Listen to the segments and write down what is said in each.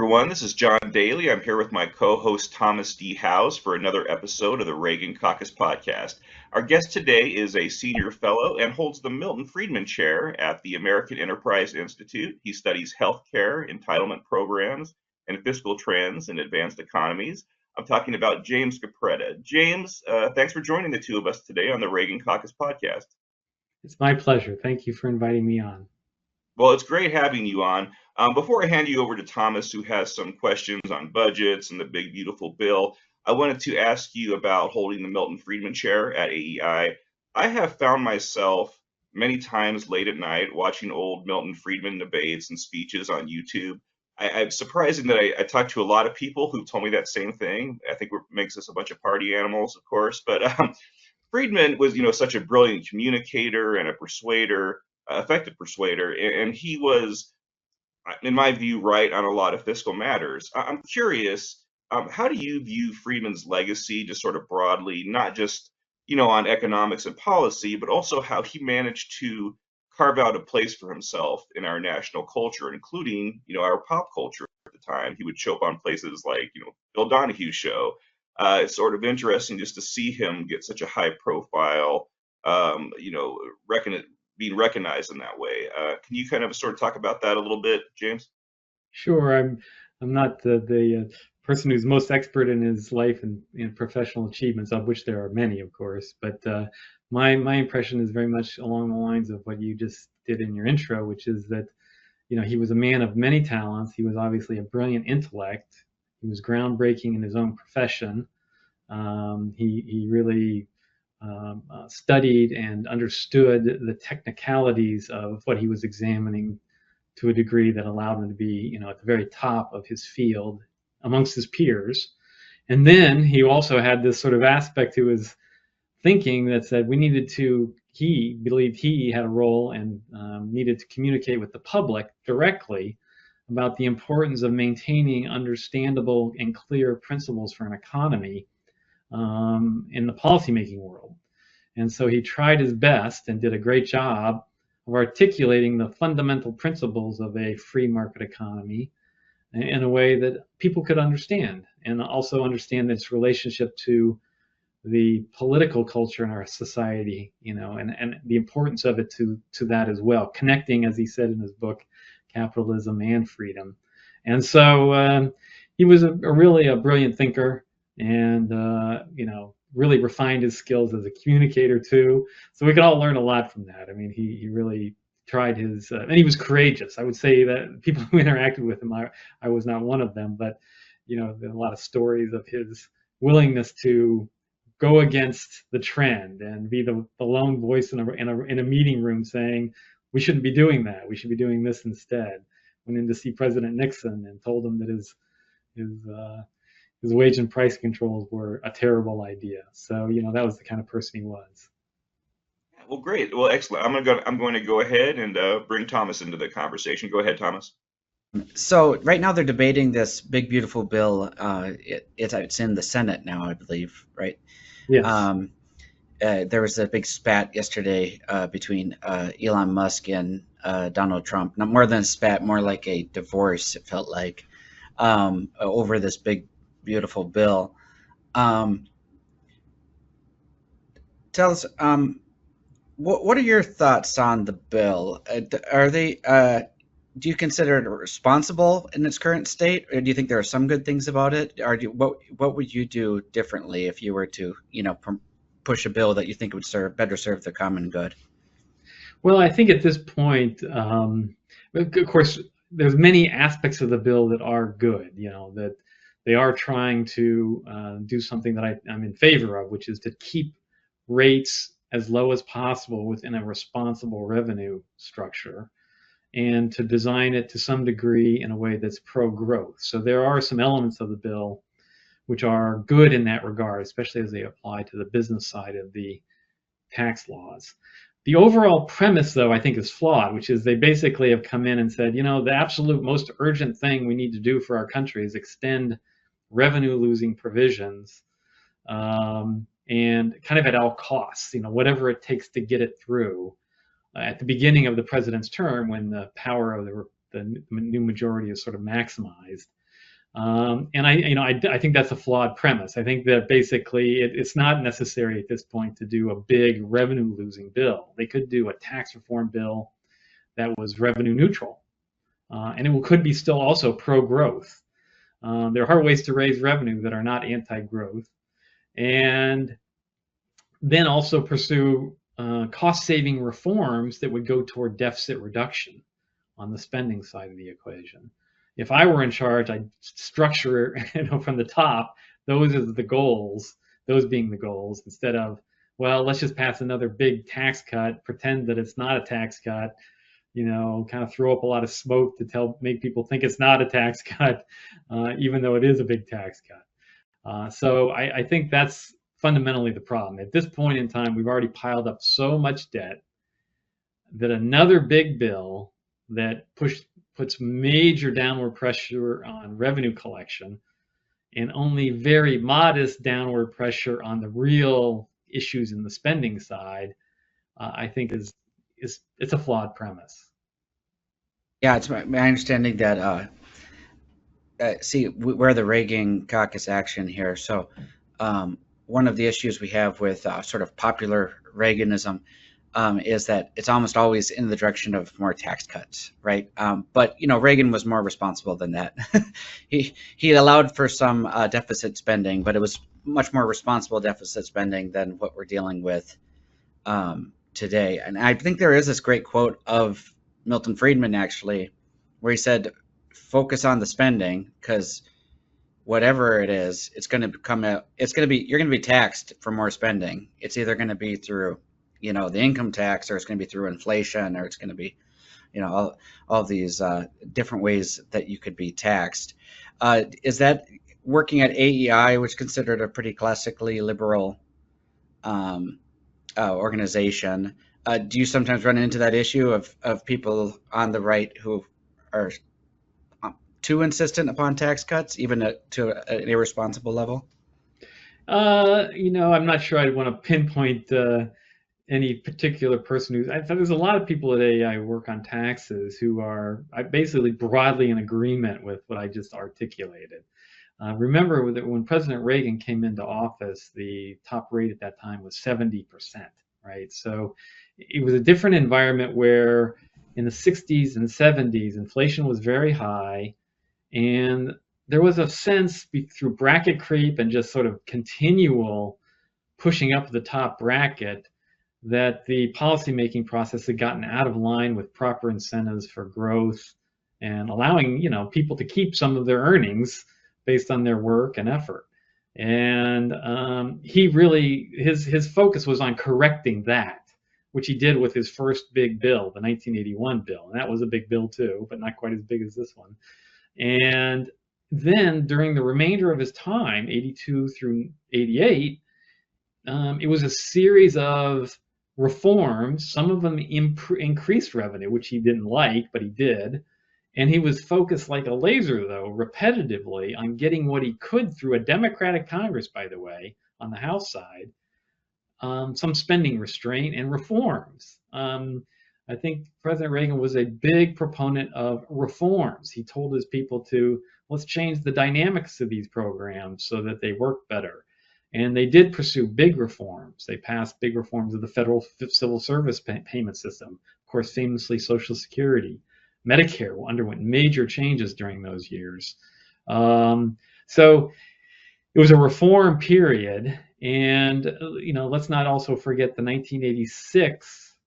everyone. This is John Daly. I'm here with my co-host Thomas D. House for another episode of the Reagan Caucus podcast. Our guest today is a senior fellow and holds the Milton Friedman Chair at the American Enterprise Institute. He studies healthcare, entitlement programs, and fiscal trends in advanced economies. I'm talking about James Capretta. James, thanks for joining the two of us today on the Reagan Caucus podcast. It's my pleasure. Thank you for inviting me on. Well, it's great having you on. Before I hand you over to Thomas, who has some questions on budgets and the big, beautiful bill, I wanted to ask you about holding the Milton Friedman Chair at AEI. I have found myself many times late at night watching old Milton Friedman debates and speeches on YouTube. I'm surprising that I talked to a lot of people who told me that same thing. I think it makes us a bunch of party animals, of course, but Friedman was, such a brilliant communicator and a persuader, effective persuader, and he was, in my view, right on a lot of fiscal matters. I'm curious, how do you view Friedman's legacy, just sort of broadly, not just, on economics and policy, but also how he managed to carve out a place for himself in our national culture, including, our pop culture at the time. He would show up on places like, Bill Donahue's show. It's sort of interesting just to see him get such a high profile, being recognized in that way. Can you kind of sort of talk about that a little bit, James? Sure. I'm not the person who's most expert in his life and professional achievements, of which there are many, of course. But my impression is very much along the lines of what you just did in your intro, which is that he was a man of many talents. He was obviously a brilliant intellect. He was groundbreaking in his own profession. He really studied and understood the technicalities of what he was examining to a degree that allowed him to be, at the very top of his field amongst his peers. And then he also had this sort of aspect to his thinking that said he believed he had a role and needed to communicate with the public directly about the importance of maintaining understandable and clear principles for an economy in the policymaking world. And so he tried his best and did a great job of articulating the fundamental principles of a free market economy in a way that people could understand, and also understand its relationship to the political culture in our society, and the importance of it to that as well, connecting, as he said in his book, capitalism and freedom. And so he was really a brilliant thinker, and really refined his skills as a communicator too. So we could all learn a lot from that. I mean, he really tried his, and he was courageous. I would say that people who interacted with him, I was not one of them, but there are a lot of stories of his willingness to go against the trend and be the lone voice in a meeting room saying, we shouldn't be doing that. We should be doing this instead. Went in to see President Nixon and told him that his wage and price controls were a terrible idea. So, that was the kind of person he was. Well, great. Well, excellent. I'm going to go ahead and bring Thomas into the conversation. Go ahead, Thomas. So right now they're debating this big, beautiful bill. It's in the Senate now, I believe, right? Yes. There was a big spat yesterday between Elon Musk and Donald Trump. Not more than a spat, more like a divorce, it felt like, over this big, beautiful bill. Tell us, what are your thoughts on the bill? Do you consider it responsible in its current state, or do you think there are some good things about it? Or what would you do differently if you were to, push a bill that you think would better serve the common good? Well, I think at this point, of course, there's many aspects of the bill that are good. That they are trying to do something that I'm in favor of, which is to keep rates as low as possible within a responsible revenue structure, and to design it to some degree in a way that's pro-growth. So there are some elements of the bill which are good in that regard, especially as they apply to the business side of the tax laws. The overall premise, though, I think is flawed, which is they basically have come in and said, the absolute most urgent thing we need to do for our country is extend revenue-losing provisions, and kind of at all costs, whatever it takes to get it through. At the beginning of the president's term, when the power of the new majority is sort of maximized, And I think that's a flawed premise. I think that basically it's not necessary at this point to do a big revenue losing bill. They could do a tax reform bill that was revenue neutral, and it could be still also pro growth. There are ways to raise revenue that are not anti-growth, and then also pursue cost-saving reforms that would go toward deficit reduction on the spending side of the equation. If I were in charge, I'd structure, from the top, those as the goals, those being the goals, instead of, well, let's just pass another big tax cut, pretend that it's not a tax cut, kind of throw up a lot of smoke to make people think it's not a tax cut, even though it is a big tax cut. So I think that's fundamentally the problem. At this point in time, we've already piled up so much debt that another big bill that puts major downward pressure on revenue collection and only very modest downward pressure on the real issues in the spending side, I think it's a flawed premise. Yeah, it's my understanding that we're the Reagan caucus action here. So one of the issues we have with sort of popular Reaganism is that it's almost always in the direction of more tax cuts, right? But Reagan was more responsible than that. he allowed for some deficit spending, but it was much more responsible deficit spending than what we're dealing with today. And I think there is this great quote of Milton Friedman, actually, where he said, "Focus on the spending, because whatever it is, you're going to be taxed for more spending. It's either going to be through the income tax, or it's going to be through inflation, or it's going to be, all these different ways that you could be taxed." Is that working at AEI, which is considered a pretty classically liberal organization? Do you sometimes run into that issue of people on the right who are too insistent upon tax cuts, even to an irresponsible level? I'm not sure I'd want to pinpoint any particular person there's a lot of people at AEI who work on taxes who are basically broadly in agreement with what I just articulated. Remember that when President Reagan came into office, the top rate at that time was 70%, right? So it was a different environment where in the 60s and 70s, inflation was very high, and there was a sense through bracket creep and just sort of continual pushing up the top bracket that the policymaking process had gotten out of line with proper incentives for growth and allowing people to keep some of their earnings based on their work and effort. And his focus was on correcting that, which he did with his first big bill, the 1981 bill. And that was a big bill too, but not quite as big as this one. And then during the remainder of his time, 82 through 88, it was a series of reforms. Some of them increased revenue, which he didn't like, but he did. And he was focused like a laser, though, repetitively on getting what he could through a Democratic Congress, by the way, on the House side, some spending restraint and reforms. I think President Reagan was a big proponent of reforms. He told his people let's change the dynamics of these programs so that they work better. And they did pursue big reforms. They passed big reforms of the federal civil service payment system, of course, famously Social Security. Medicare underwent major changes during those years. So it was a reform period. And, let's not also forget the 1986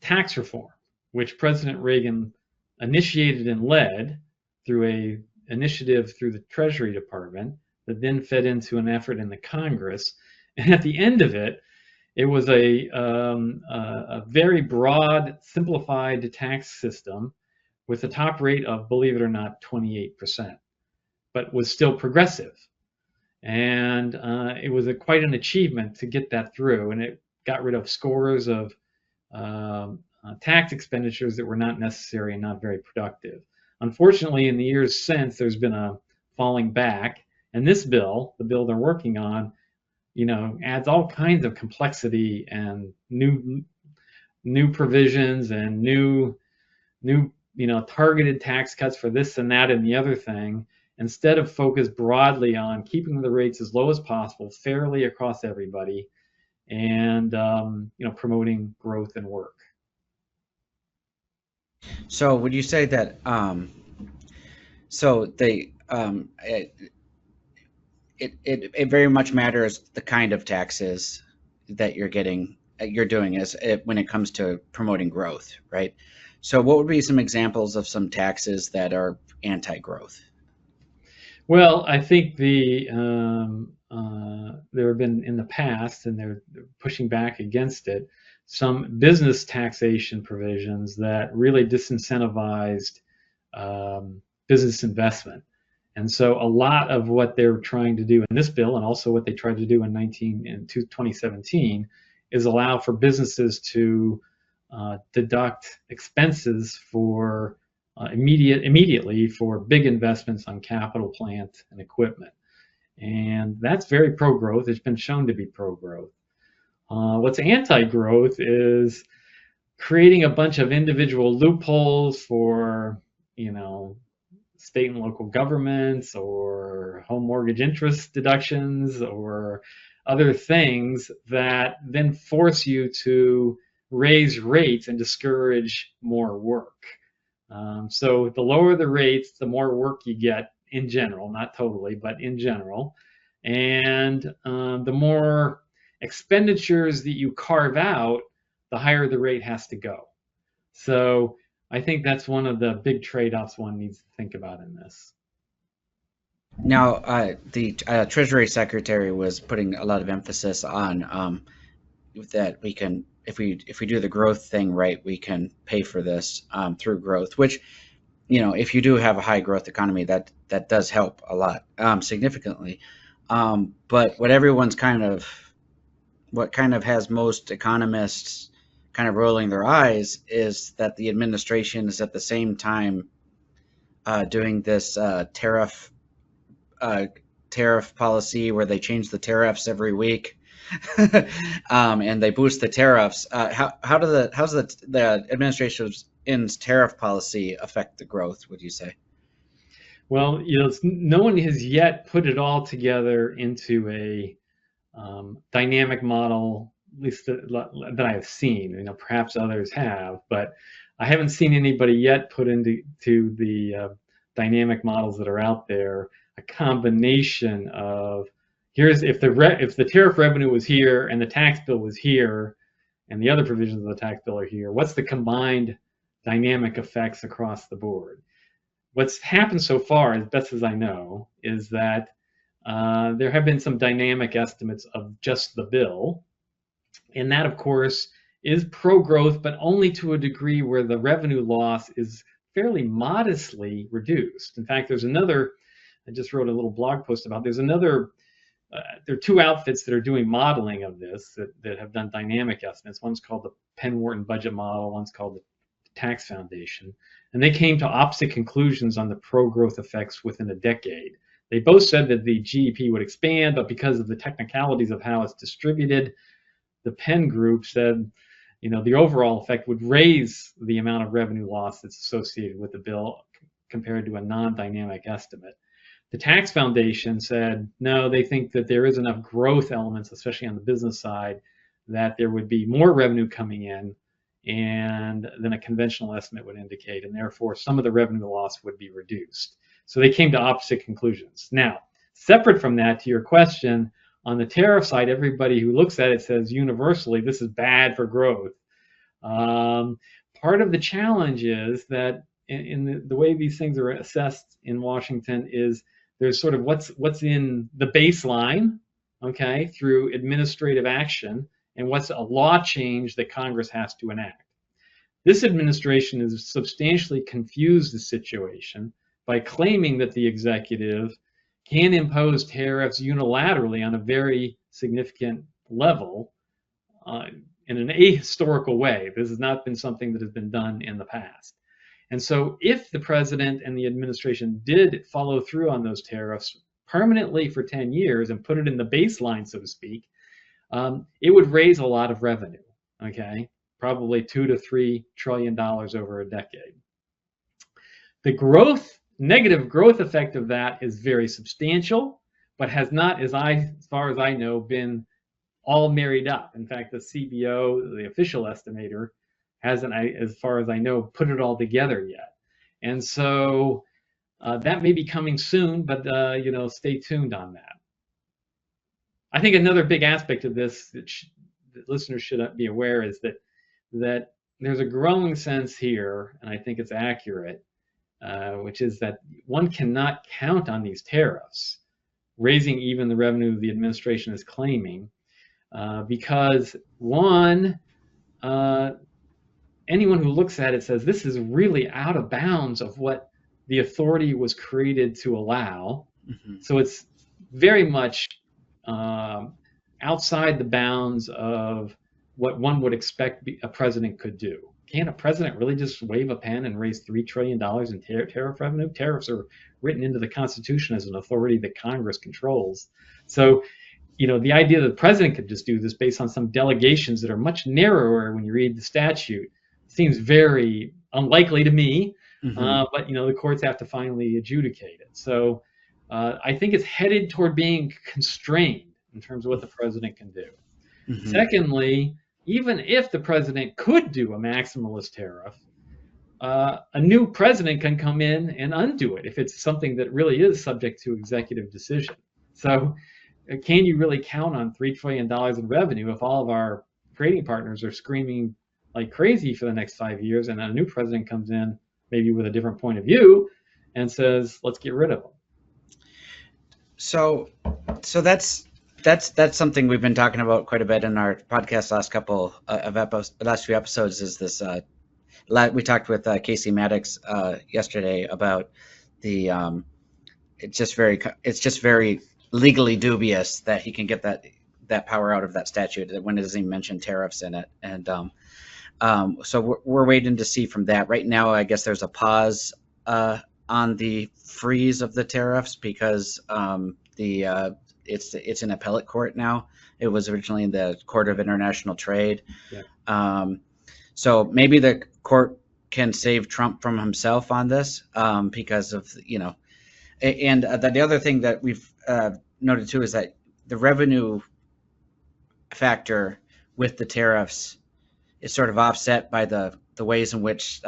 tax reform, which President Reagan initiated and led through an initiative through the Treasury Department that then fed into an effort in the Congress. And at the end of it, it was a very broad, simplified tax system with a top rate of, believe it or not, 28%, but was still progressive. And it was quite an achievement to get that through. And it got rid of scores of tax expenditures that were not necessary and not very productive. Unfortunately, in the years since, there's been a falling back. And this bill, the bill they're working on, adds all kinds of complexity and new provisions and new targeted tax cuts for this and that and the other thing. instead of focus broadly on keeping the rates as low as possible, fairly across everybody, and promoting growth and work. So would you say that so they it very much matters the kind of taxes that you're doing as when it comes to promoting growth, right? So what would be some examples of some taxes that are anti-growth? Well, I think there have been in the past, and they're pushing back against it, some business taxation provisions that really disincentivized business investment. And so a lot of what they're trying to do in this bill, and also what they tried to do in 2017, is allow for businesses to deduct expenses for immediately for big investments on capital, plant, and equipment. And that's very pro-growth. It's been shown to be pro-growth. What's anti-growth is creating a bunch of individual loopholes for, state and local governments, or home mortgage interest deductions, or other things that then force you to raise rates and discourage more work. So the lower the rates, the more work you get in general, not totally, but in general. And the more expenditures that you carve out, the higher the rate has to go. So I think that's one of the big trade-offs one needs to think about in this. Now, the Treasury Secretary was putting a lot of emphasis on that we can, if we do the growth thing right, we can pay for this through growth. Which, if you do have a high growth economy, that does help a lot, significantly. But what kind of has most economists kind of rolling their eyes is that the administration is at the same time doing this tariff policy where they change the tariffs every week, and they boost the tariffs. How's the administration's tariff policy affect the growth, would you say? Well, no one has yet put it all together into a dynamic model, at least that I have seen. Perhaps others have, but I haven't seen anybody yet put into the dynamic models that are out there a combination of if the tariff revenue was here and the tax bill was here and the other provisions of the tax bill are here, what's the combined dynamic effects across the board? What's happened so far, as best as I know, is that there have been some dynamic estimates of just the bill, and that, of course, is pro-growth, but only to a degree where the revenue loss is fairly modestly reduced. In fact, I just wrote a little blog post about, there are two outfits that are doing modeling of this that have done dynamic estimates. One's called the Penn Wharton Budget Model, one's called the Tax Foundation, and they came to opposite conclusions on the pro-growth effects within a decade. They both said that the GEP would expand, but because of the technicalities of how it's distributed, the Penn group said, the overall effect would raise the amount of revenue loss that's associated with the bill compared to a non-dynamic estimate. The Tax Foundation said, no, they think that there is enough growth elements, especially on the business side, that there would be more revenue coming in than a conventional estimate would indicate, and therefore some of the revenue loss would be reduced. So they came to opposite conclusions. Now, separate from that, to your question, on the tariff side, everybody who looks at it says universally this is bad for growth. Part of the challenge is that in the way these things are assessed in Washington is there's sort of what's in the baseline, okay, through administrative action, and what's a law change that Congress has to enact. This administration has substantially confused the situation by claiming that the executive can impose tariffs unilaterally on a very significant level in an ahistorical way. This has not been something that has been done in the past. And so if the president and the administration did follow through on those tariffs permanently for 10 years and put it in the baseline, so to speak, it would raise a lot of revenue, okay? Probably $2 to $3 trillion over a decade. The growth negative growth effect of that is very substantial, but has not, as far as I know, been all married up. In fact, the CBO, the official estimator, hasn't, as far as I know, put it all together yet. And so that may be coming soon, but stay tuned on that. I think another big aspect of this that listeners should be aware is that there's a growing sense here, and I think it's accurate, which is that one cannot count on these tariffs raising even the revenue the administration is claiming, because one, anyone who looks at it says this is really out of bounds of what the authority was created to allow. Mm-hmm. So it's very much outside the bounds of what one would expect a president could do. Can a president really just wave a pen and raise $3 trillion in tariff revenue? Tariffs are written into the Constitution as an authority that Congress controls. So, the idea that the president could just do this based on some delegations that are much narrower when you read the statute seems very unlikely to me. Mm-hmm. But the courts have to finally adjudicate it. So I think it's headed toward being constrained in terms of what the president can do. Mm-hmm. Secondly, even if the president could do a maximalist tariff, a new president can come in and undo it if it's something that really is subject to executive decision. So can you really count on $3 trillion in revenue if all of our trading partners are screaming like crazy for the next 5 years and a new president comes in maybe with a different point of view and says, let's get rid of them? So that's something we've been talking about quite a bit in our podcast last few episodes. Is this we talked with Casey Maddox yesterday about the it's just very legally dubious that he can get that power out of that statute when it doesn't even mention tariffs in it. And so we're waiting to see from that. Right now, I guess there's a pause on the freeze of the tariffs because it's in appellate court now. It was originally in the Court of International Trade. Yeah. So maybe the court can save Trump from himself on this because of, and the other thing that we've noted too is that the revenue factor with the tariffs is sort of offset by the ways in which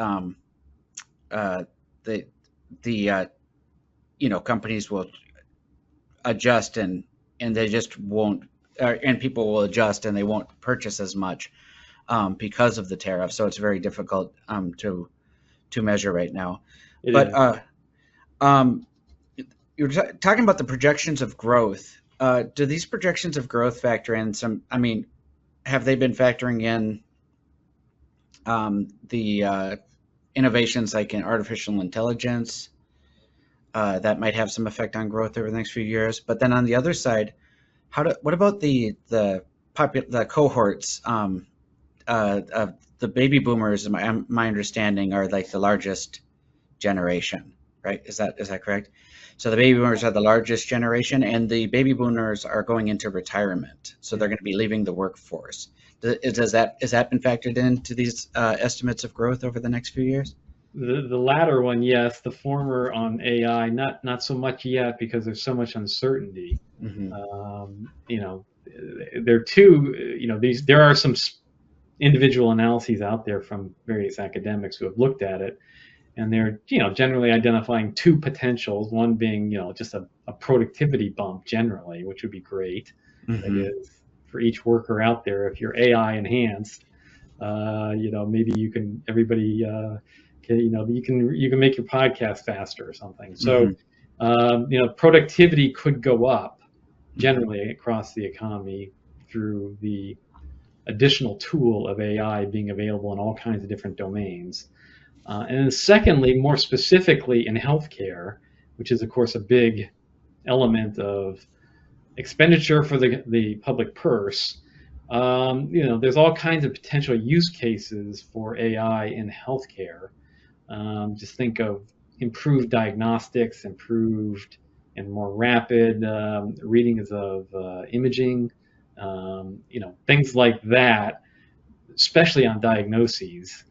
companies will adjust and they just won't, and people will adjust and they won't purchase as much because of the tariff. So it's very difficult to measure right now. You're talking about the projections of growth. Do these projections of growth factor in have they been factoring in the innovations like in artificial intelligence that might have some effect on growth over the next few years? But then on the other side, what about the cohorts of the baby boomers? My understanding are like the largest generation, right? Is that correct? So the baby boomers are the largest generation, and the baby boomers are going into retirement, so they're going to be leaving the workforce. Has that been factored into these estimates of growth over the next few years? The latter one, yes. The former on AI, not so much yet because there's so much uncertainty. Mm-hmm. There are two. There are some individual analyses out there from various academics who have looked at it, and they're generally identifying two potentials. One being just a productivity bump generally, which would be great. Mm-hmm. That is, for each worker out there, if you're AI enhanced, maybe you can you can make your podcast faster or something. So, productivity could go up generally across the economy through the additional tool of AI being available in all kinds of different domains. And then secondly, more specifically in healthcare, which is of course a big element of expenditure for the public purse. There's all kinds of potential use cases for AI in healthcare. Just think of improved diagnostics, improved and more rapid readings of imaging, things like that, especially on diagnoses,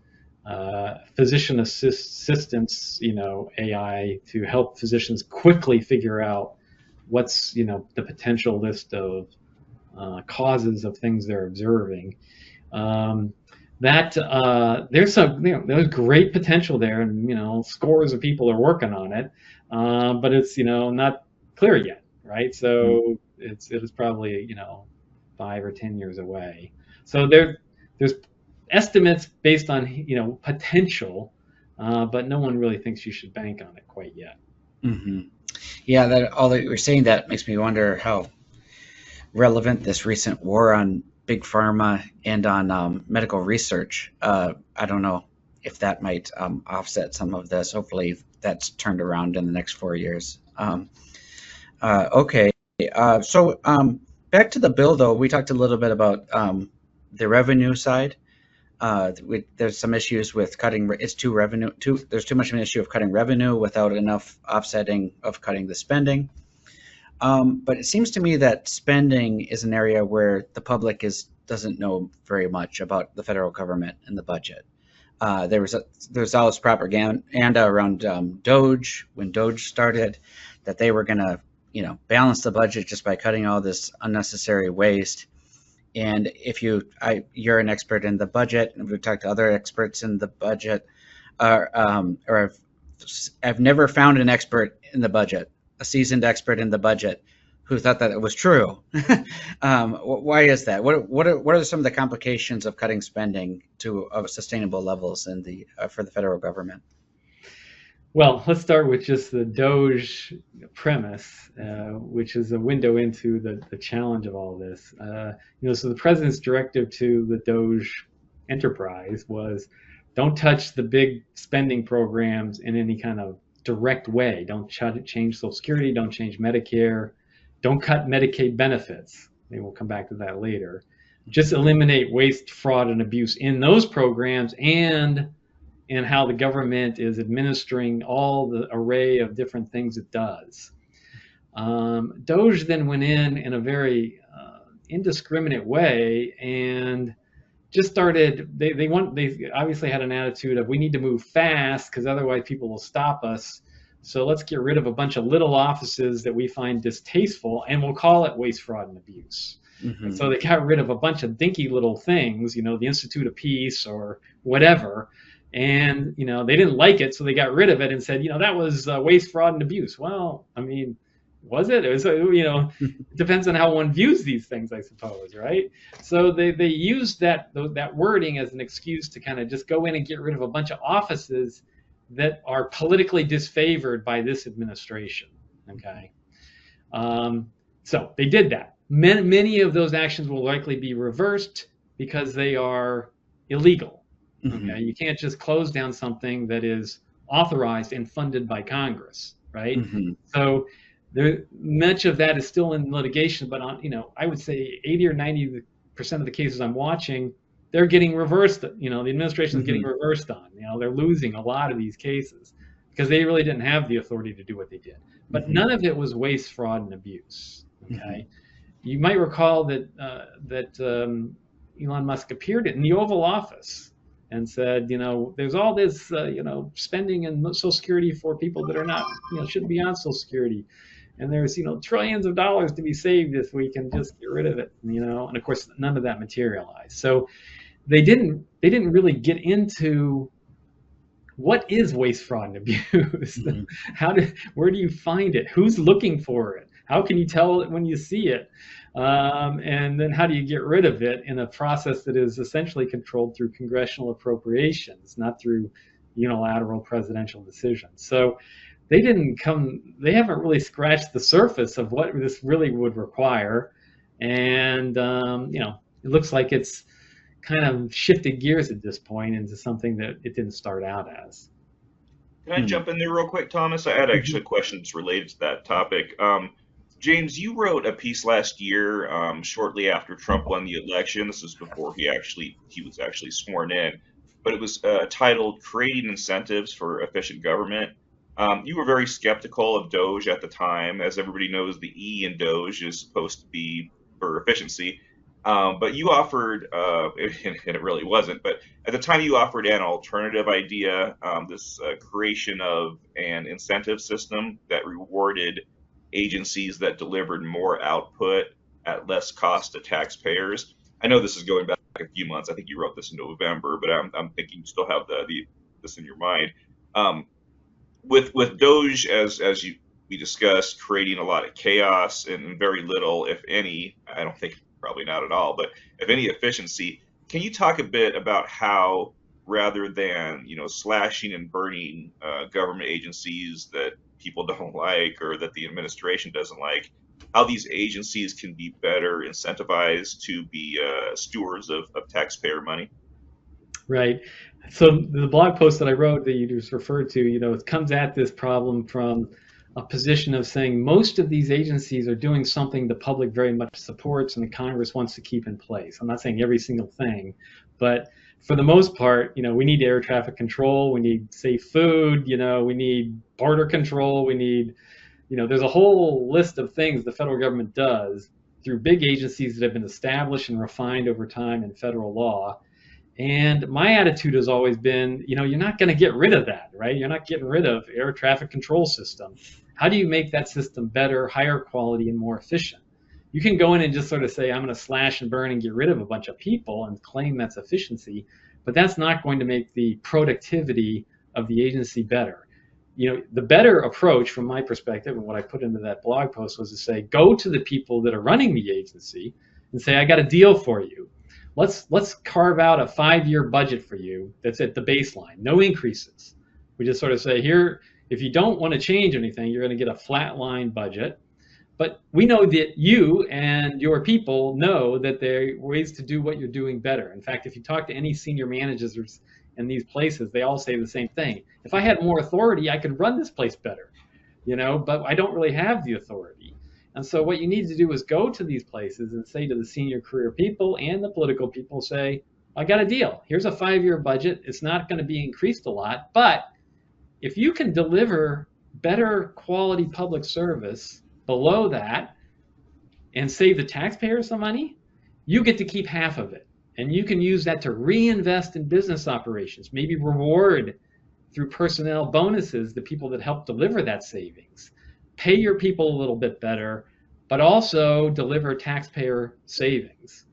physician assistance, AI to help physicians quickly figure out what's, the potential list of causes of things they're observing. Um, there's great potential there, and scores of people are working on it, but it's not clear yet, right? So it is probably 5 or 10 years away. So there's estimates based on potential, but no one really thinks you should bank on it quite yet. Mm-hmm. Yeah, that all that you're saying, that makes me wonder how relevant this recent war on big pharma and on medical research. I don't know if that might offset some of this. Hopefully, that's turned around in the next 4 years. Okay, so back to the bill, though. We talked a little bit about the revenue side. There's some issues with cutting. There's too much of an issue of cutting revenue without enough offsetting of cutting the spending. But it seems to me that spending is an area where the public doesn't know very much about the federal government and the budget. There's all this propaganda around DOGE when DOGE started, that they were going to balance the budget just by cutting all this unnecessary waste. And if you're an expert in the budget, and we've talked to other experts in the budget, or I've never found an expert in the budget, a seasoned expert in the budget, who thought that it was true. Why is that? What are some of the complications of cutting spending of sustainable levels for the federal government? Well, let's start with just the DOGE premise, which is a window into the challenge of all this. So the president's directive to the DOGE enterprise was, don't touch the big spending programs in any kind of direct way. Don't change Social Security, don't change Medicare, don't cut Medicaid benefits. Maybe we'll come back to that later. Just eliminate waste, fraud, and abuse in those programs and how the government is administering all the array of different things it does. DOGE then went in a very indiscriminate way and just started. They obviously had an attitude of, we need to move fast because otherwise people will stop us. So let's get rid of a bunch of little offices that we find distasteful, and we'll call it waste, fraud, and abuse. Mm-hmm. And so they got rid of a bunch of dinky little things, the Institute of Peace or whatever. And, they didn't like it, so they got rid of it and said, that was waste, fraud, and abuse. Well, I mean, was it? It was, it depends on how one views these things, I suppose, right? So they used that wording as an excuse to kind of just go in and get rid of a bunch of offices that are politically disfavored by this administration, okay? So they did that. Many of those actions will likely be reversed because they are illegal. Okay, mm-hmm. You can't just close down something that is authorized and funded by Congress, right? Mm-hmm. So much of that is still in litigation, but I would say 80 or 90% of the cases I'm watching, they're getting reversed. The administration is mm-hmm. getting reversed on. They're losing a lot of these cases because they really didn't have the authority to do what they did. But mm-hmm. none of it was waste, fraud, and abuse. Okay, mm-hmm. You might recall that Elon Musk appeared in the Oval Office and said, there's all this, spending in Social Security for people that are not, shouldn't be on Social Security. And there's, trillions of dollars to be saved if we can just get rid of it, and of course, none of that materialized. So they didn't really get into what is waste, fraud, and abuse. Mm-hmm. Where do you find it? Who's looking for it? How can you tell it when you see it? And then how do you get rid of it in a process that is essentially controlled through congressional appropriations, not through unilateral presidential decisions? So they haven't really scratched the surface of what this really would require. And, it looks like it's kind of shifted gears at this point into something that it didn't start out as. Can I jump in there real quick, Thomas? I had actually questions related to that topic. James, you wrote a piece last year, shortly after Trump won the election. This was before he was actually sworn in, but it was titled "Creating Incentives for Efficient Government." You were very skeptical of DOGE at the time. As everybody knows, the E in DOGE is supposed to be for efficiency. But you offered, and it really wasn't, but at the time you offered an alternative idea, this creation of an incentive system that rewarded agencies that delivered more output at less cost to taxpayers. I know this is going back a few months. I think you wrote this in November, but I'm thinking you still have this in your mind. Um, with DOGE, as we discussed, creating a lot of chaos and very little, if any, I don't think probably not at all, but if any efficiency, can you talk a bit about how rather than slashing and burning government agencies that people don't like or that the administration doesn't like, how these agencies can be better incentivized to be stewards of taxpayer money? Right. So the blog post that I wrote that you just referred to, it comes at this problem from a position of saying most of these agencies are doing something the public very much supports and the Congress wants to keep in place. I'm not saying every single thing, but for the most part, we need air traffic control, we need safe food, we need border control, we need, there's a whole list of things the federal government does through big agencies that have been established and refined over time in federal law. And my attitude has always been, you're not going to get rid of that, right? You're not getting rid of air traffic control system. How do you make that system better, higher quality, and more efficient? You can go in and just sort of say, I'm going to slash and burn and get rid of a bunch of people and claim that's efficiency, but that's not going to make the productivity of the agency better. The better approach from my perspective and what I put into that blog post was to say, go to the people that are running the agency and say, I got a deal for you. Let's carve out a 5-year budget for you that's at the baseline, no increases. We just sort of say here, if you don't want to change anything, you're going to get a flat line budget. But we know that you and your people know that there are ways to do what you're doing better. In fact, if you talk to any senior managers in these places, they all say the same thing. If I had more authority, I could run this place better, but I don't really have the authority. And so what you need to do is go to these places and say to the senior career people and the political people, say, I got a deal. Here's a 5-year budget. It's not going to be increased a lot, but if you can deliver better quality public service below that and save the taxpayers some money, you get to keep half of it. And you can use that to reinvest in business operations, maybe reward through personnel bonuses the people that help deliver that savings. Pay your people a little bit better, but also deliver taxpayer savings.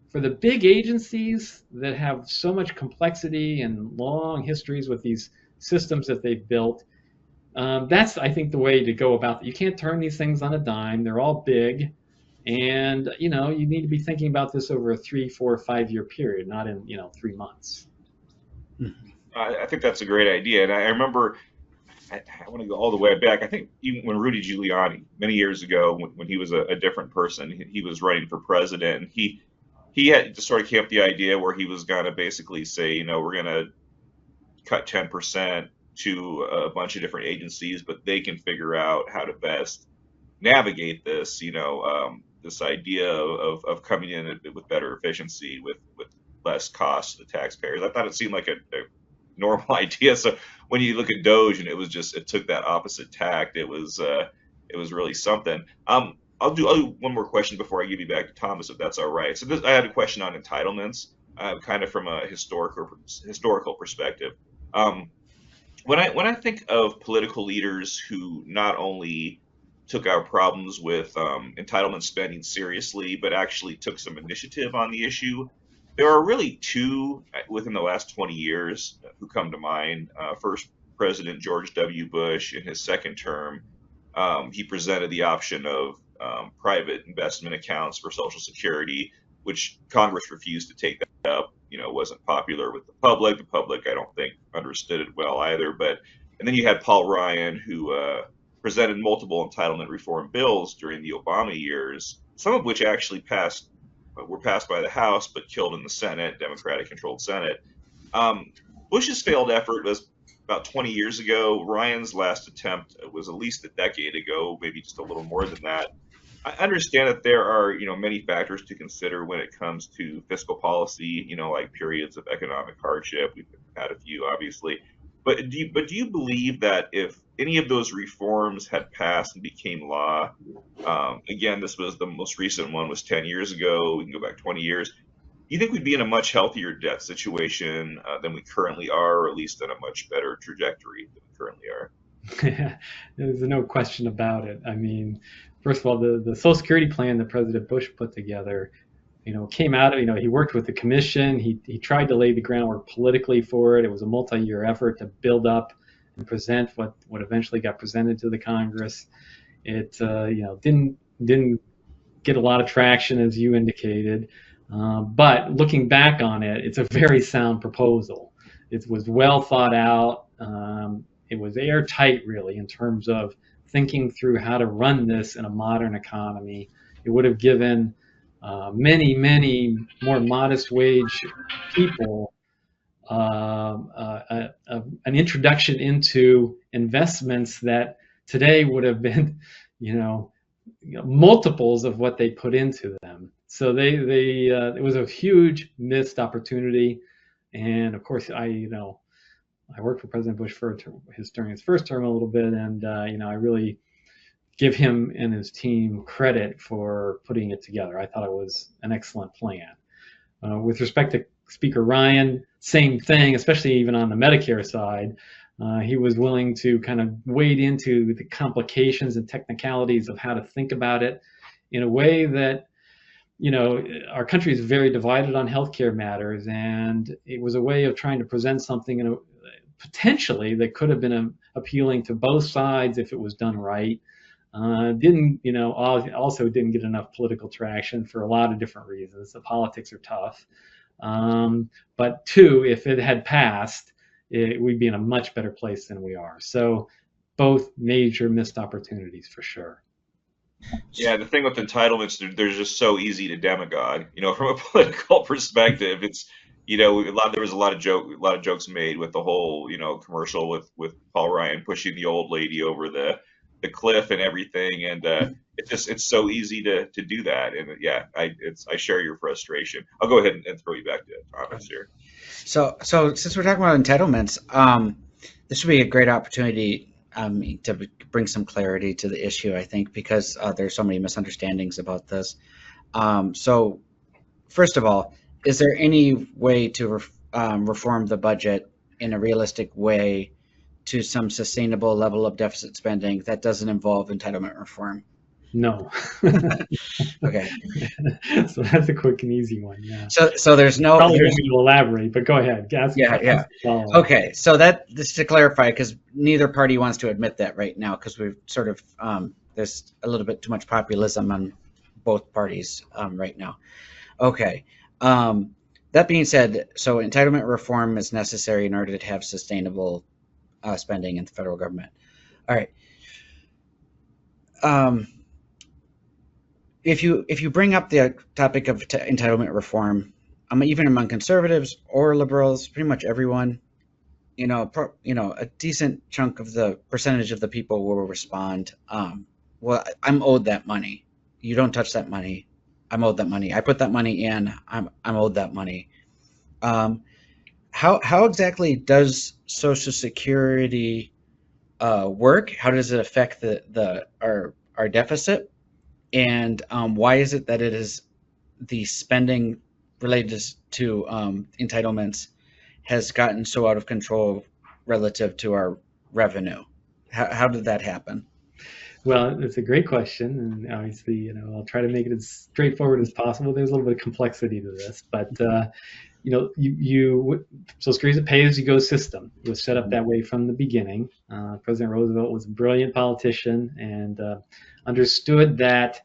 For the big agencies that have so much complexity and long histories with these systems that they've built, that's, I think, the way to go about it. You can't turn these things on a dime. They're all big. And, you need to be thinking about this over a 3, 4, 5-year period, not in, 3 months. I think that's a great idea. And I remember, I want to go all the way back. I think even when Rudy Giuliani, many years ago, when he was a different person, he was running for president. And he had to sort of came up the idea where he was going to basically say, we're going to cut 10% to a bunch of different agencies, but they can figure out how to best navigate this, this idea of coming in with better efficiency, with less cost to the taxpayers. I thought it seemed like a normal idea. So when you look at DOGE and it took that opposite tact, it was really something. I'll do one more question before I give you back to Thomas, if that's all right. So I had a question on entitlements, kind of from a historical perspective. When I think of political leaders who not only took our problems with entitlement spending seriously, but actually took some initiative on the issue, there are really two within the last 20 years who come to mind. First, President George W. Bush, in his second term, he presented the option of private investment accounts for Social Security, which Congress refused to take that up. Wasn't popular with the public. The public, I don't think, understood it well either. And then you had Paul Ryan, who presented multiple entitlement reform bills during the Obama years, some of which actually were passed by the House, but killed in the Senate, Democratic-controlled Senate. Bush's failed effort was about 20 years ago. Ryan's last attempt was at least a decade ago, maybe just a little more than that. I understand that there are, many factors to consider when it comes to fiscal policy, like periods of economic hardship. We've had a few, obviously. But do you believe that if any of those reforms had passed and became law, again, this was the most recent one was 10 years ago. We can go back 20 years. Do you think we'd be in a much healthier debt situation than we currently are, or at least in a much better trajectory than we currently are? There's no question about it. I mean, first of all, the Social Security plan that President Bush put together, came out of, he worked with the commission. He tried to lay the groundwork politically for it. It was a multi-year effort to build up and present what eventually got presented to the Congress. It, didn't get a lot of traction, as you indicated. But looking back on it, it's a very sound proposal. It was well thought out. It was airtight, really, in terms of thinking through how to run this in a modern economy. It would have given many, many more modest wage people an introduction into investments that today would have been, multiples of what they put into them. So it was a huge missed opportunity. And of course, I worked for President Bush during his first term a little bit, and I really give him and his team credit for putting it together. I thought it was an excellent plan. With respect to Speaker Ryan, same thing, especially even on the Medicare side. He was willing to kind of wade into the complications and technicalities of how to think about it in a way that, our country is very divided on healthcare matters, and it was a way of trying to present something potentially that could have been appealing to both sides if it was done right. Also didn't get enough political traction for a lot of different reasons. The politics are tough. But two, if it had passed, we'd be in a much better place than we are. So both major missed opportunities for sure. Yeah, the thing with entitlements, they're just so easy to demagogue. From a political perspective, it's there was a lot of jokes made with the whole commercial with Paul Ryan pushing the old lady over the cliff and everything, and it's so easy to do that. And yeah, I share your frustration. I'll go ahead and throw you back to Thomas here. So since we're talking about entitlements, this would be a great opportunity to bring some clarity to the issue, I think, because there's so many misunderstandings about this. So first of all, is there any way to reform the budget in a realistic way to some sustainable level of deficit spending that doesn't involve entitlement reform? No. Okay. So that's a quick and easy one. Yeah. So there's no. Probably going to elaborate, but go ahead. Yeah. Okay. So just to clarify, because neither party wants to admit that right now, because we've sort of there's a little bit too much populism on both parties right now. Okay. That being said, so entitlement reform is necessary in order to have sustainable spending in the federal government. All right. If you bring up the topic of entitlement reform, even among conservatives or liberals, pretty much everyone, a decent chunk of the percentage of the people will respond, well, I'm owed that money. You don't touch that money. I'm owed that money. I put that money in. I'm owed that money. How exactly does Social Security work? How does it affect our deficit? And why is it that it is the spending related to entitlements has gotten so out of control relative to our revenue? How did that happen? Well, it's a great question, and obviously, I'll try to make it as straightforward as possible. There's a little bit of complexity to this, but Social Security is a pay-as-you-go system. It was set up that way from the beginning. President Roosevelt was a brilliant politician and understood that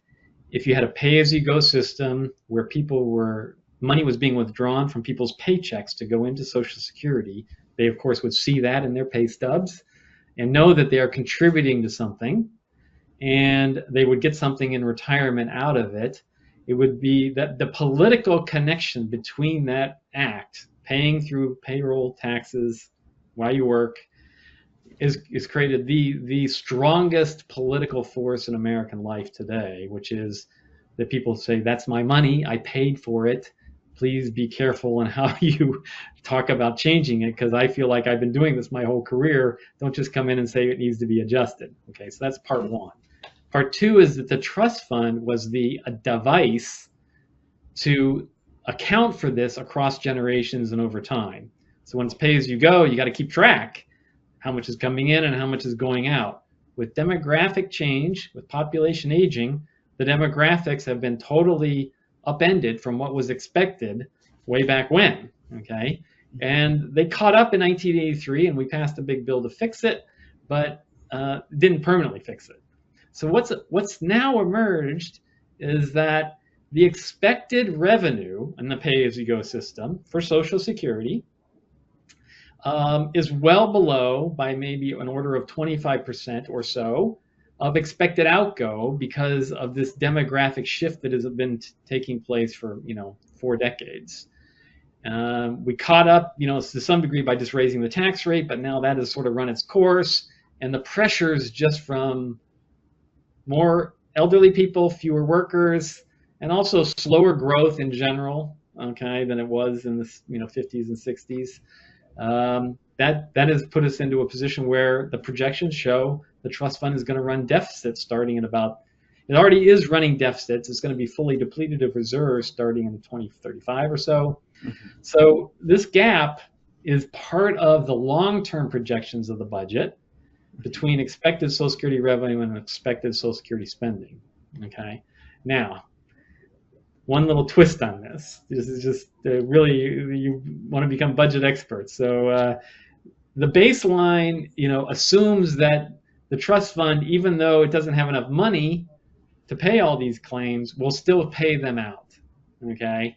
if you had a pay-as-you-go system where money was being withdrawn from people's paychecks to go into Social Security, they of course would see that in their pay stubs and know that they are contributing to something, and they would get something in retirement out of it. It would be that the political connection between that act, paying through payroll taxes while you work, is created the strongest political force in American life today, which is that people say, that's my money, I paid for it, please be careful in how you talk about changing it, because I feel like I've been doing this my whole career. Don't just come in and say it needs to be adjusted. Okay, so that's part one. Part two is that the trust fund was a device to account for this across generations and over time. So when it's pay as you go, you got to keep track how much is coming in and how much is going out. With demographic change, with population aging, the demographics have been totally upended from what was expected way back when, okay? And they caught up in 1983, and we passed a big bill to fix it, but didn't permanently fix it. So what's now emerged is that the expected revenue in the pay-as-you-go system for Social Security is well below, by maybe an order of 25% or so, of expected outgo because of this demographic shift that has been taking place for 4 decades. We caught up, to some degree by just raising the tax rate, but now that has sort of run its course, and the pressures just from more elderly people, fewer workers, and also slower growth in general, okay, than it was in the 50s and 60s. That has put us into a position where the projections show the trust fund is going to run deficits starting in it already is running deficits. It's going to be fully depleted of reserves starting in 2035 or so. Mm-hmm. So this gap is part of the long-term projections of the budget between expected Social Security revenue and expected Social Security spending. Okay. Now, one little twist on this. This is just really, you want to become budget experts. So the baseline, assumes that the trust fund, even though it doesn't have enough money to pay all these claims, will still pay them out. Okay.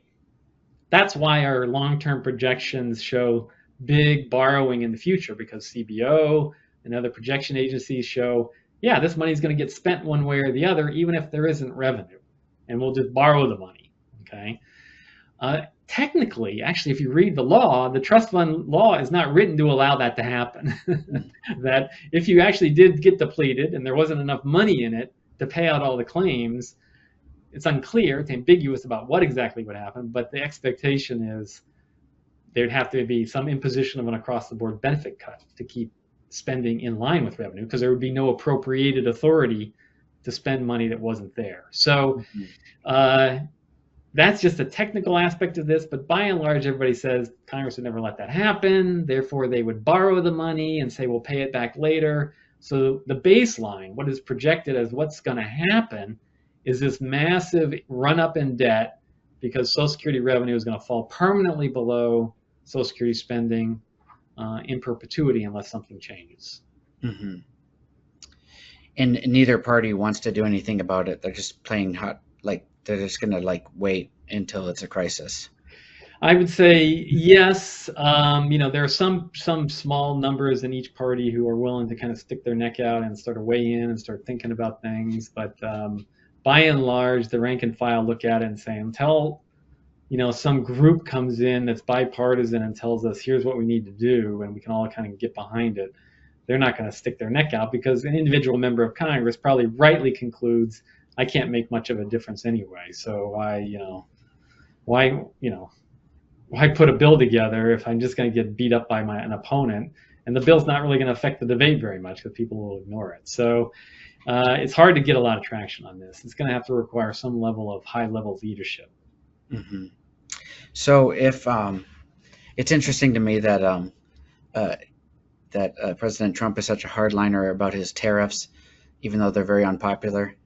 That's why our long-term projections show big borrowing in the future, because CBO and other projection agencies show, yeah, this money is going to get spent one way or the other, even if there isn't revenue, and we'll just borrow the money. Okay. Technically, actually, if you read the law, the trust fund law is not written to allow that to happen. That if you actually did get depleted and there wasn't enough money in it to pay out all the claims, it's unclear, it's ambiguous about what exactly would happen, but the expectation is there'd have to be some imposition of an across-the-board benefit cut to keep spending in line with revenue, because there would be no appropriated authority to spend money that wasn't there. So that's just a technical aspect of this, but by and large, everybody says Congress would never let that happen. Therefore, they would borrow the money and say, we'll pay it back later. So the baseline, what is projected as what's going to happen, is this massive run-up in debt, because Social Security revenue is going to fall permanently below Social Security spending in perpetuity unless something changes. Mm-hmm. And neither party wants to do anything about it. They're just playing hot, they're just going to wait until it's a crisis. I would say yes. There are some small numbers in each party who are willing to kind of stick their neck out and sort of weigh in and start thinking about things. But by and large, the rank and file look at it and say, until some group comes in that's bipartisan and tells us here's what we need to do, and we can all kind of get behind it, they're not going to stick their neck out, because an individual member of Congress probably rightly concludes, I can't make much of a difference anyway. So why put a bill together if I'm just going to get beat up by an opponent, and the bill's not really going to affect the debate very much because people will ignore it. So it's hard to get a lot of traction on this. It's going to have to require some level of high-level leadership. Mm-hmm. So if it's interesting to me that President Trump is such a hardliner about his tariffs, even though they're very unpopular,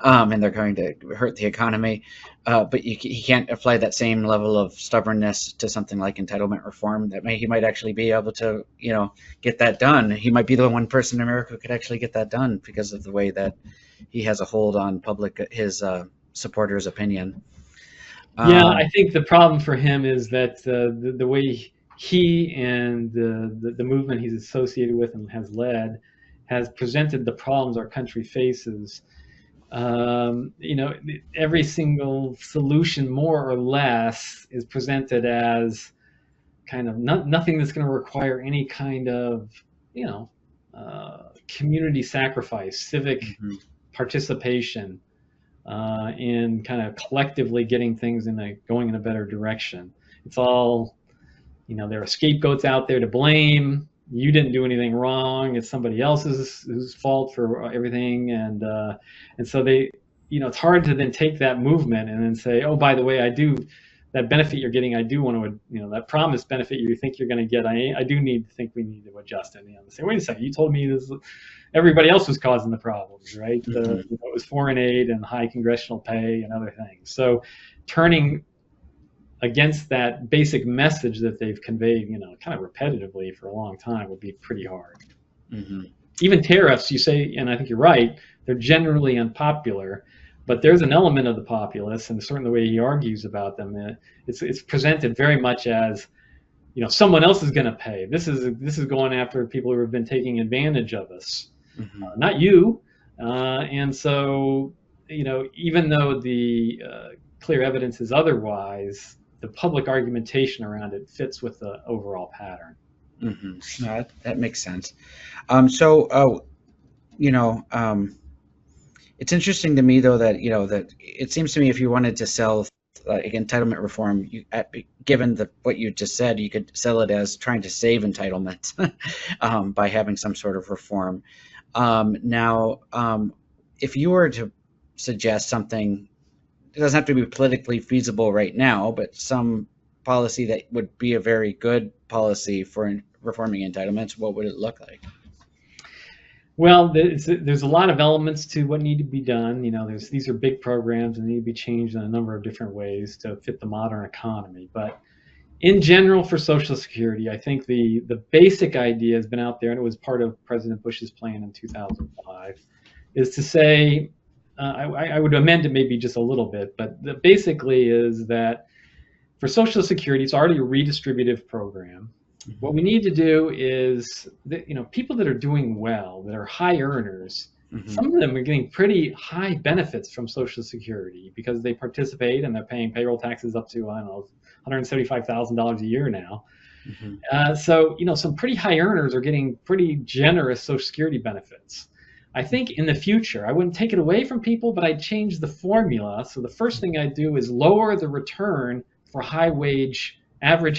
and they're going to hurt the economy. But he can't apply that same level of stubbornness to something like entitlement reform. He might actually be able to, get that done. He might be the one person in America who could actually get that done because of the way that he has a hold on his supporters' opinion. Yeah, I think the problem for him is that the way he and the movement he's associated with and has led has presented the problems our country faces. Every single solution, more or less, is presented as kind of nothing that's going to require any kind of, community sacrifice, civic participation, in kind of collectively getting things going in a better direction. It's all, there are scapegoats out there to blame. You didn't do anything wrong. It's somebody else's fault for everything, and so they, it's hard to then take that movement and then say, oh, by the way, that benefit you're getting, I do want to, that promised benefit you think you're going to get, I do think we need to adjust it. Say, wait a second, you told me this, everybody else was causing the problems, right? Mm-hmm. It was foreign aid and high congressional pay and other things. So turning against that basic message that they've conveyed, kind of repetitively for a long time would be pretty hard. Mm-hmm. Even tariffs, you say, and I think you're right, they're generally unpopular, but there's an element of the populace, and certainly the way he argues about them, it's presented very much as, someone else is going to pay. This is going after people who have been taking advantage of us, Mm-hmm. Not you. And so, even though the clear evidence is otherwise, the public argumentation around it fits with the overall pattern. Mm-hmm. No, that makes sense. It's interesting to me, though, that that it seems to me if you wanted to sell entitlement reform, given what you just said, you could sell it as trying to save entitlement by having some sort of reform. Now, if you were to suggest something, it doesn't have to be politically feasible right now, but some policy that would be a very good policy for reforming entitlements, what would it look like? Well, there's a lot of elements to what need to be done. These are big programs and need to be changed in a number of different ways to fit the modern economy. But in general, for Social Security, I think the basic idea has been out there, and it was part of President Bush's plan in 2005, is to say, I would amend it maybe just a little bit, but basically is that for Social Security, it's already a redistributive program. What we need to do is, people that are doing well, that are high earners, Mm-hmm. some of them are getting pretty high benefits from Social Security because they participate and they're paying payroll taxes up to, I don't know, $175,000 a year now. Mm-hmm. So, some pretty high earners are getting pretty generous Social Security benefits. I think in the future, I wouldn't take it away from people, but I'd change the formula. So the first thing I'd do is lower the return for average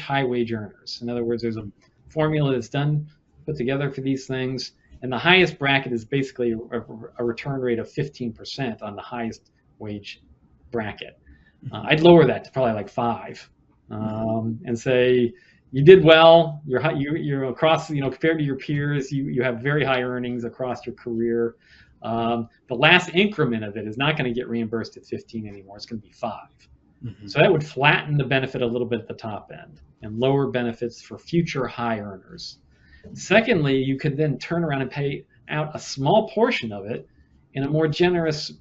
high wage earners. In other words, there's a formula that's put together for these things, and the highest bracket is basically a return rate of 15% on the highest wage bracket. I'd lower that to probably like 5, and say you did well. You're across, compared to your peers, you have very high earnings across your career. The last increment of it is not going to get reimbursed at 15 anymore. It's going to be 5. Mm-hmm. So that would flatten the benefit a little bit at the top end and lower benefits for future high earners. Secondly, you could then turn around and pay out a small portion of it in a more generous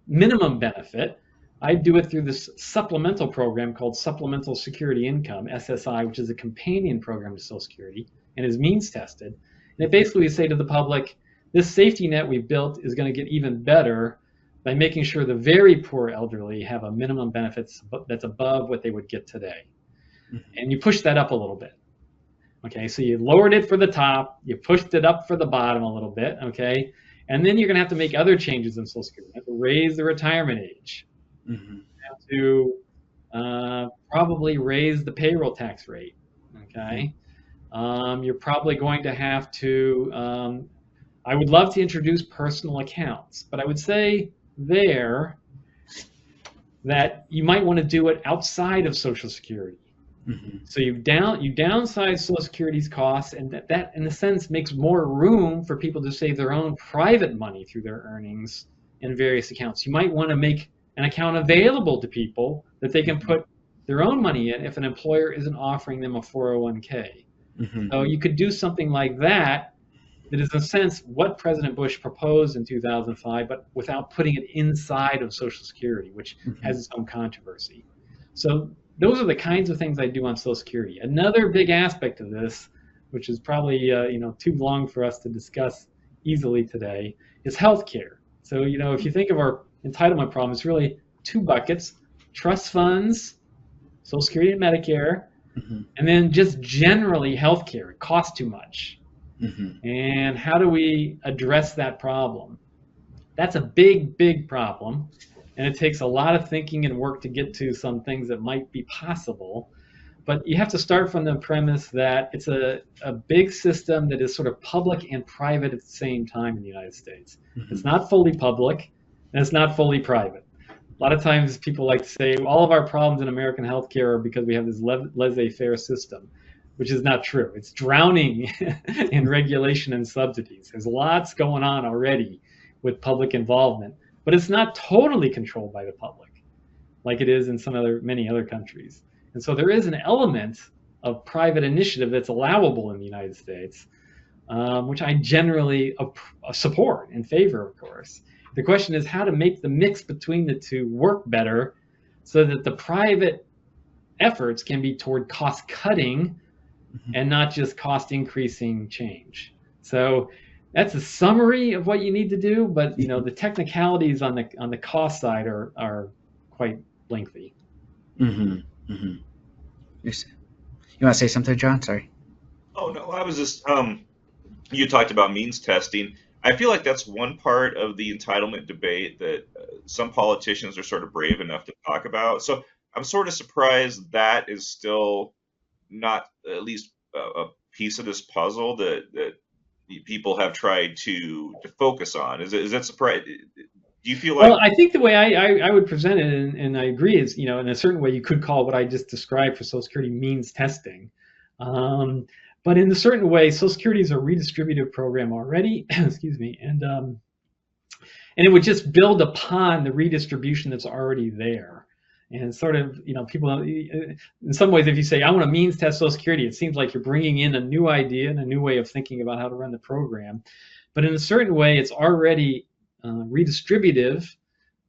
minimum benefit. I'd do it through this supplemental program called Supplemental Security Income, SSI, which is a companion program to Social Security and is means tested. And it basically would say to the public, this safety net we built is going to get even better by making sure the very poor elderly have a minimum benefits that's above what they would get today. Mm-hmm. And you push that up a little bit. Okay, so you lowered it for the top, you pushed it up for the bottom a little bit, okay? And then you're going to have to make other changes in Social Security. You have to raise the retirement age. Mm-hmm. You have to probably raise the payroll tax rate, okay? You're probably going to have to, I would love to introduce personal accounts, but I would say that you might want to do it outside of Social Security. Mm-hmm. So you downsize Social Security's costs, and that in a sense makes more room for people to save their own private money through their earnings in various accounts. You might want to make an account available to people that they can put their own money in if an employer isn't offering them a 401k. Mm-hmm. So you could do something like that is in a sense what President Bush proposed in 2005, but without putting it inside of Social Security, which has its own controversy. So those are the kinds of things I do on Social Security. Another big aspect of this, which is probably too long for us to discuss easily today, is healthcare. So if you think of our entitlement problem, it's really 2 buckets: trust funds, Social Security and Medicare, and then just generally healthcare. It costs too much. And how do we address that problem? That's a big, big problem. and it takes a lot of thinking and work to get to some things that might be possible. But you have to start from the premise that it's a big system that is sort of public and private at the same time in the United States. Mm-hmm. It's not fully public, and it's not fully private. A lot of times people like to say all of our problems in American healthcare are because we have this laissez-faire system, which is not true. It's drowning in regulation and subsidies. There's lots going on already with public involvement, but it's not totally controlled by the public like it is in many other countries. And so there is an element of private initiative that's allowable in the United States, which I generally support, in favor, of course. The question is how to make the mix between the two work better so that the private efforts can be toward cost cutting and not just cost increasing change. So that's a summary of what you need to do, but the technicalities on the cost side are quite lengthy. Mm-hmm. Mm-hmm. You want to say something, John? Sorry. Oh no, I was just you talked about means testing. I feel like that's one part of the entitlement debate that some politicians are sort of brave enough to talk about. So I'm sort of surprised that is still not at least a piece of this puzzle that people have tried to focus on. Is that surprise? Do you feel like? Well, I think the way I would present it, and I agree, is in a certain way you could call what I just described for Social Security means testing. But in a certain way, Social Security is a redistributive program already, excuse me, and it would just build upon the redistribution that's already there. And sort of, people, in some ways, if you say, I want to means test Social Security, it seems like you're bringing in a new idea and a new way of thinking about how to run the program. But in a certain way, it's already redistributive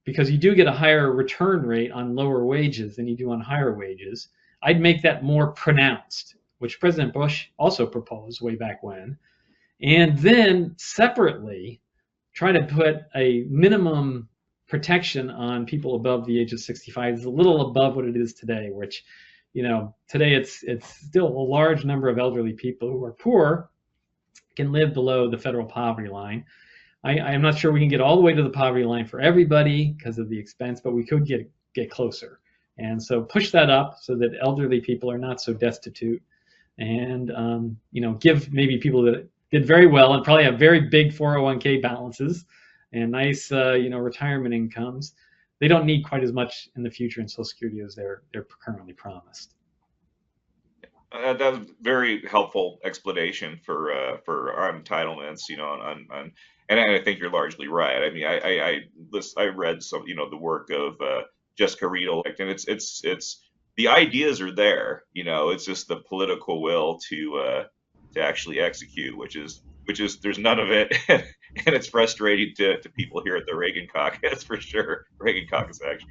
because you do get a higher return rate on lower wages than you do on higher wages. I'd make that more pronounced, which President Bush also proposed way back when. And then separately, try to put a minimum protection on people above the age of 65. Is a little above what it is today, which, today it's still a large number of elderly people who are poor can live below the federal poverty line. I am not sure we can get all the way to the poverty line for everybody because of the expense, but we could get closer. And so push that up so that elderly people are not so destitute, and give maybe people that did very well and probably have very big 401k balances and nice retirement incomes. They don't need quite as much in the future in Social Security as they're currently promised. That was a very helpful explanation for our entitlements, and I think you're largely right. I mean, I read some, the work of Jessica Riedel, and it's the ideas are there, it's just the political will to actually execute, which is there's none of it, and it's frustrating to people here at the Reagan Caucus for sure. Reagan Caucus action.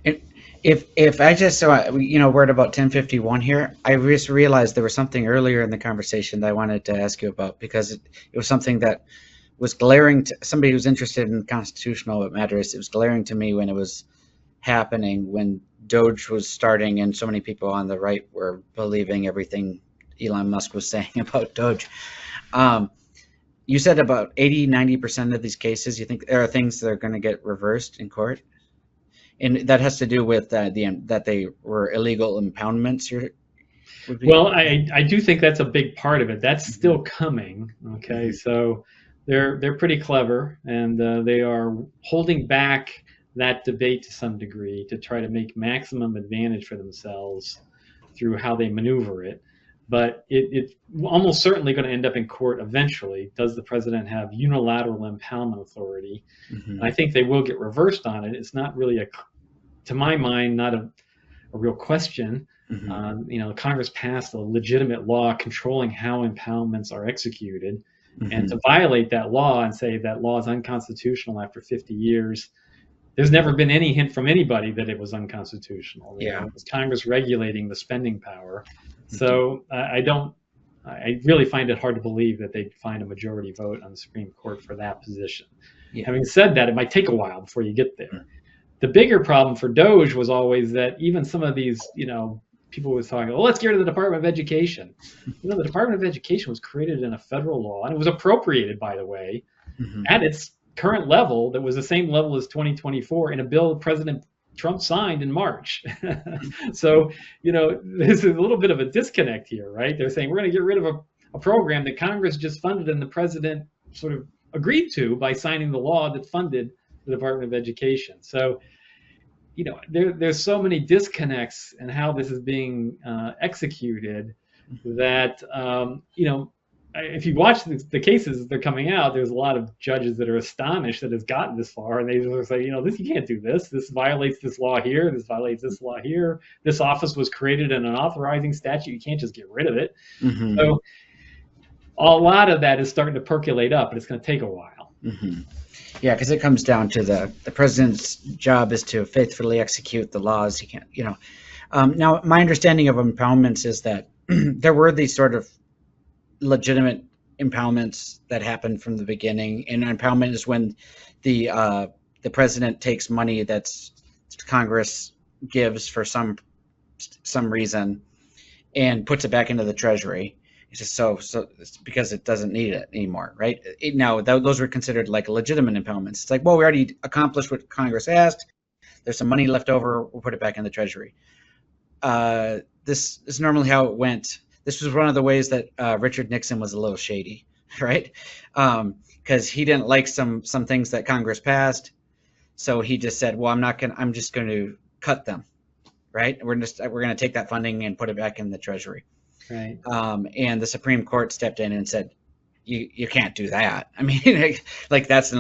And if I just we're at about 10:51 here, I just realized there was something earlier in the conversation that I wanted to ask you about, because it was something that was glaring to somebody who's interested in constitutional matters. It was glaring to me when it was happening, when DOGE was starting and so many people on the right were believing everything Elon Musk was saying about DOGE. You said about 80-90% of these cases you think there are things that are going to get reversed in court, and that has to do with that they were illegal impoundments. Well, I do think that's a big part of it. That's still coming. Okay, Mm-hmm. So they're pretty clever, and they are holding back that debate to some degree to try to make maximum advantage for themselves through how they maneuver it. But it's almost certainly going to end up in court eventually. Does the president have unilateral impoundment authority? Mm-hmm. I think they will get reversed on it. It's not really to my mind, not a real question. Mm-hmm. Congress passed a legitimate law controlling how impoundments are executed. Mm-hmm. And to violate that law and say that law is unconstitutional after 50 years, there's never been any hint from anybody that it was unconstitutional. Yeah. It was Congress regulating the spending power. Mm-hmm. So I really find it hard to believe that they'd find a majority vote on the Supreme Court for that position. Yeah. Having said that, it might take a while before you get there. Mm-hmm. The bigger problem for DOGE was always that even some of these, people was talking, let's get rid of the Department of Education. The Department of Education was created in a federal law, and it was appropriated, by the way, mm-hmm. at its current level that was the same level as 2024 in a bill President Trump signed in March. So, there's a little bit of a disconnect here, right? They're saying we're going to get rid of a program that Congress just funded and the president sort of agreed to by signing the law that funded the Department of Education. So, there's so many disconnects in how this is being executed that, if you watch the cases that are coming out, there's a lot of judges that are astonished that it's gotten this far, and they just say, this, you can't do this. This violates this law here. This violates this law here. This office was created in an authorizing statute. You can't just get rid of it. Mm-hmm. So a lot of that is starting to percolate up, but it's going to take a while. Mm-hmm. Yeah, because it comes down to the president's job is to faithfully execute the laws. He can't, Now, my understanding of impoundments is that there were these sort of legitimate impoundments that happened from the beginning, and an impoundment is when the president takes money that's Congress gives for some reason and puts it back into the Treasury. It's just so it's because it doesn't need it anymore, right? Now those were considered like legitimate impoundments. It's like, well, we already accomplished what Congress asked. There's some money left over. We'll put it back in the Treasury. This is normally how it went. This was one of the ways that Richard Nixon was a little shady, right? Because he didn't like some things that Congress passed, so he just said, "Well, I'm just going to cut them, right? We're going to take that funding and put it back in the Treasury." Right. And the Supreme Court stepped in and said, "You can't do that." I mean, like that's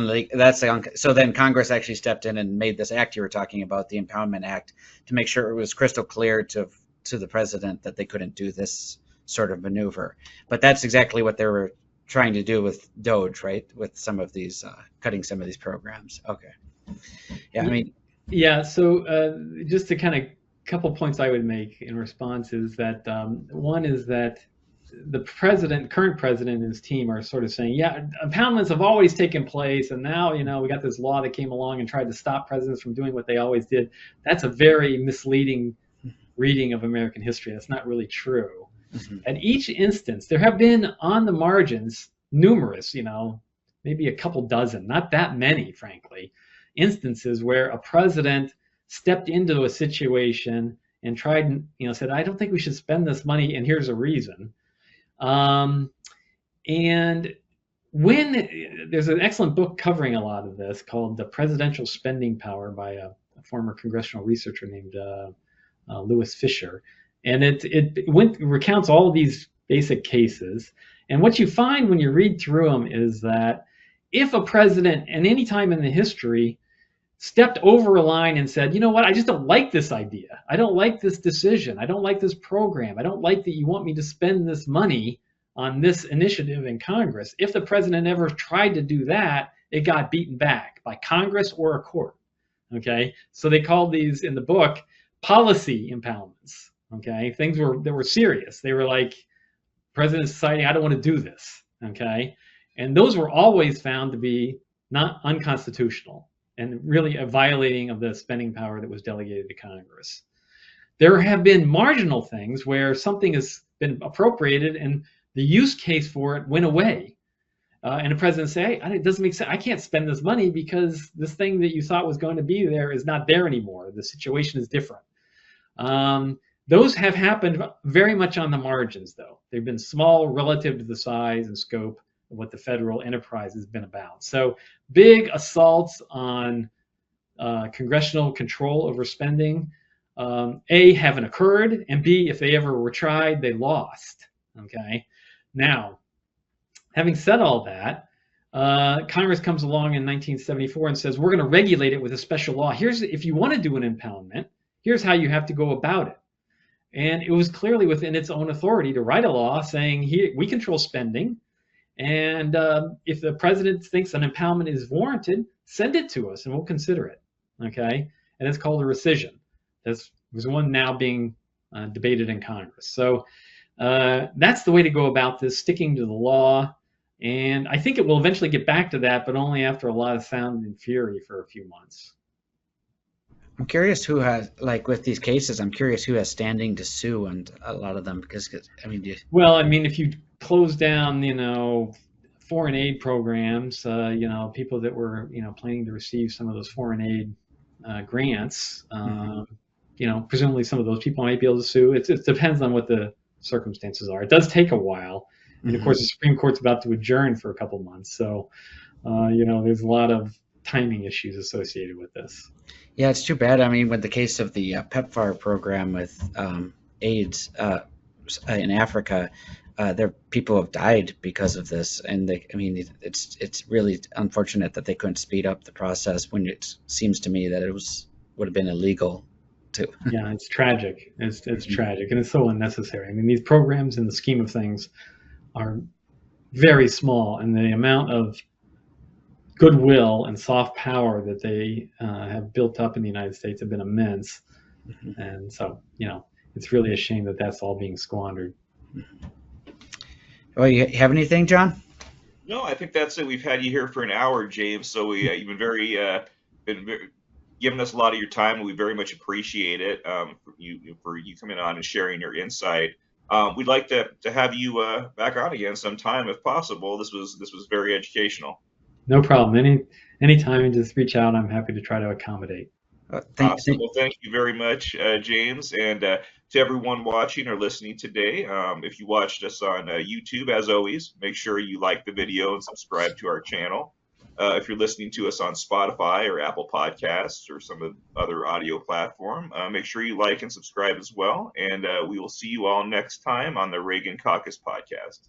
so then Congress actually stepped in and made this act you were talking about, the Impoundment Act, to make sure it was crystal clear to the president that they couldn't do this sort of maneuver. But that's exactly what they were trying to do with DOGE, right? With some of these cutting some of these programs. Okay. Yeah, I mean. Yeah. So just to kind of couple points I would make in response is that one is that the current president and his team are sort of saying, yeah, impoundments have always taken place, and now we got this law that came along and tried to stop presidents from doing what they always did. That's a very misleading reading of American history. That's not really true. Mm-hmm. At each instance, there have been on the margins numerous, maybe a couple dozen, not that many, frankly, instances where a president stepped into a situation and tried, said, I don't think we should spend this money, and here's a reason. And when there's an excellent book covering a lot of this called The Presidential Spending Power by a former congressional researcher named Lewis Fisher. And it recounts all of these basic cases. And what you find when you read through them is that if a president at any time in the history stepped over a line and said, what, I just don't like this idea. I don't like this decision. I don't like this program. I don't like that you want me to spend this money on this initiative in Congress. If the president ever tried to do that, it got beaten back by Congress or a court. Okay, so they called these in the book policy impoundments. Okay, things that were serious. They were like, president's deciding, I don't want to do this. Okay, and those were always found to be not unconstitutional and really a violating of the spending power that was delegated to Congress. There have been marginal things where something has been appropriated and the use case for it went away. And the president say, hey, it doesn't make sense. I can't spend this money because this thing that you thought was going to be there is not there anymore. The situation is different. Those have happened very much on the margins, though. They've been small relative to the size and scope of what the federal enterprise has been about. So big assaults on congressional control over spending, A, haven't occurred, and B, if they ever were tried, they lost. Okay. Now, having said all that, Congress comes along in 1974 and says, we're going to regulate it with a special law. If you want to do an impoundment, here's how you have to go about it. And it was clearly within its own authority to write a law saying, here, we control spending. And if the president thinks an impoundment is warranted, send it to us and we'll consider it. Okay. And it's called a rescission. There's one now being debated in Congress. So that's the way to go about this, sticking to the law. And I think it will eventually get back to that, but only after a lot of sound and fury for a few months. I'm curious who has, like with these cases, I'm curious who has standing to sue and a lot of them, because I mean, well, I mean, if you close down, foreign aid programs, people that were, planning to receive some of those foreign aid grants, presumably some of those people might be able to sue. It depends on what the circumstances are. It does take a while. And of course, the Supreme Court's about to adjourn for a couple months. So, there's a lot of timing issues associated with this. Yeah, it's too bad. I mean, with the case of the PEPFAR program with AIDS in Africa, people have died because of this, and it's really unfortunate that they couldn't speed up the process when it seems to me that would have been illegal too. Yeah, it's tragic. It's tragic, and it's so unnecessary. I mean, these programs, in the scheme of things, are very small, and the amount of goodwill and soft power that they have built up in the United States have been immense. And so, it's really a shame that that's all being squandered. Well, you have anything, John? No, I think that's it. We've had you here for an hour, James. So you've been very giving us a lot of your time, and we very much appreciate it for you coming on and sharing your insight. We'd like to have you back on again sometime if possible. This was very educational. No problem. Anytime, and just reach out. I'm happy to try to accommodate. Awesome. Well, thank you very much, James, and to everyone watching or listening today. If you watched us on YouTube, as always, make sure you like the video and subscribe to our channel. If you're listening to us on Spotify or Apple Podcasts or some other audio platform, make sure you like and subscribe as well. And we will see you all next time on the Reagan Caucus Podcast.